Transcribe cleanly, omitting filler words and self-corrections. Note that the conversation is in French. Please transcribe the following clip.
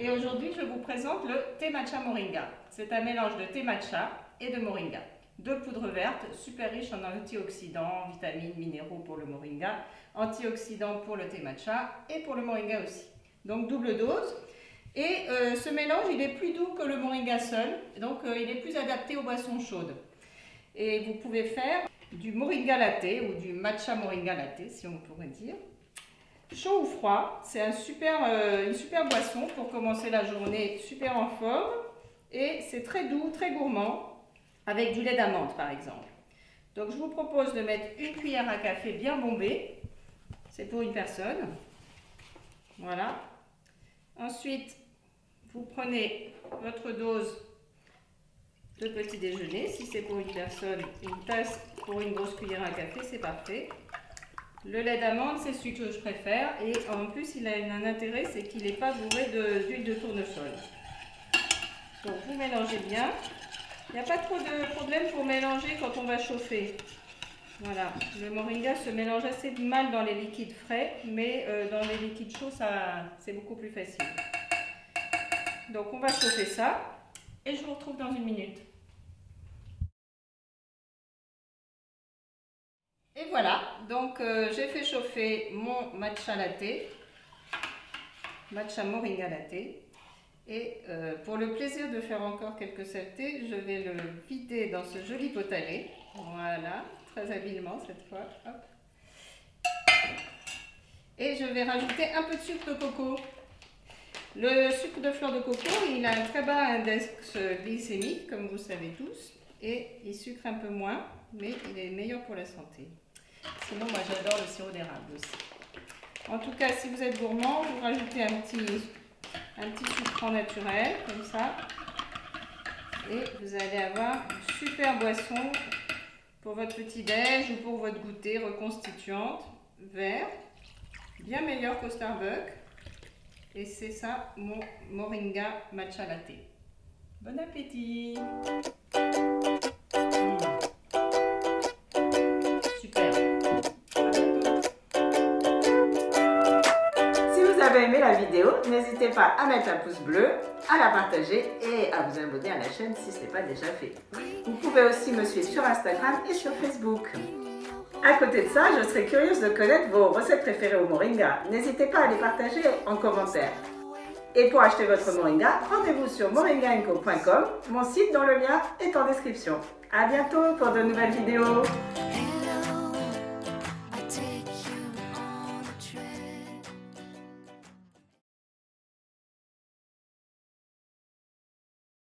Et aujourd'hui, je vous présente le thé matcha moringa. C'est un mélange de thé matcha et de moringa. Deux poudres vertes, super riches en antioxydants, vitamines, minéraux pour le moringa, antioxydants pour le thé matcha et pour le moringa aussi. Donc double dose. Et ce mélange, il est plus doux que le moringa seul, donc il est plus adapté aux boissons chaudes. Et vous pouvez faire du moringa latte ou du matcha moringa latte, si on pourrait dire. Chaud ou froid, c'est une super boisson pour commencer la journée super en forme. Et c'est très doux, très gourmand, avec du lait d'amande par exemple. Donc je vous propose de mettre une cuillère à café bien bombée. C'est pour une personne. Voilà. Ensuite, vous prenez votre dose de petit déjeuner. Si c'est pour une personne, une tasse pour une grosse cuillère à café, c'est parfait. Le lait d'amande, c'est celui que je préfère. Et en plus, il a un intérêt, c'est qu'il n'est pas bourré d'huile de tournesol. Donc, vous mélangez bien. Il n'y a pas trop de problème pour mélanger quand on va chauffer. Voilà, le moringa se mélange assez mal dans les liquides frais, mais dans les liquides chauds, c'est beaucoup plus facile. Donc, on va chauffer ça et je vous retrouve dans une minute. Et voilà, donc j'ai fait chauffer mon matcha latte, matcha moringa latte. Et pour le plaisir de faire encore quelques saletés, je vais le vider dans ce joli pot à lait. Voilà, très habilement cette fois. Hop. Et je vais rajouter un peu de sucre de coco. Le sucre de fleur de coco, il a un très bas index glycémique, comme vous savez tous. Et il sucre un peu moins, mais il est meilleur pour la santé. Sinon, moi j'adore le sirop d'érable aussi. En tout cas, si vous êtes gourmand, vous rajoutez un petit sucrant naturel, comme ça. Et vous allez avoir une super boisson pour votre petit-déj ou pour votre goûter reconstituante, vert, bien meilleur qu'au Starbucks. Et c'est ça, mon moringa matcha latte. Bon appétit! Si vous avez aimé la vidéo, n'hésitez pas à mettre un pouce bleu, à la partager et à vous abonner à la chaîne si ce n'est pas déjà fait. Vous pouvez aussi me suivre sur Instagram et sur Facebook. À côté de ça, je serais curieuse de connaître vos recettes préférées au moringa. N'hésitez pas à les partager en commentaire. Et pour acheter votre moringa, rendez-vous sur moringaenco.com, mon site dont le lien est en description. À bientôt pour de nouvelles vidéos.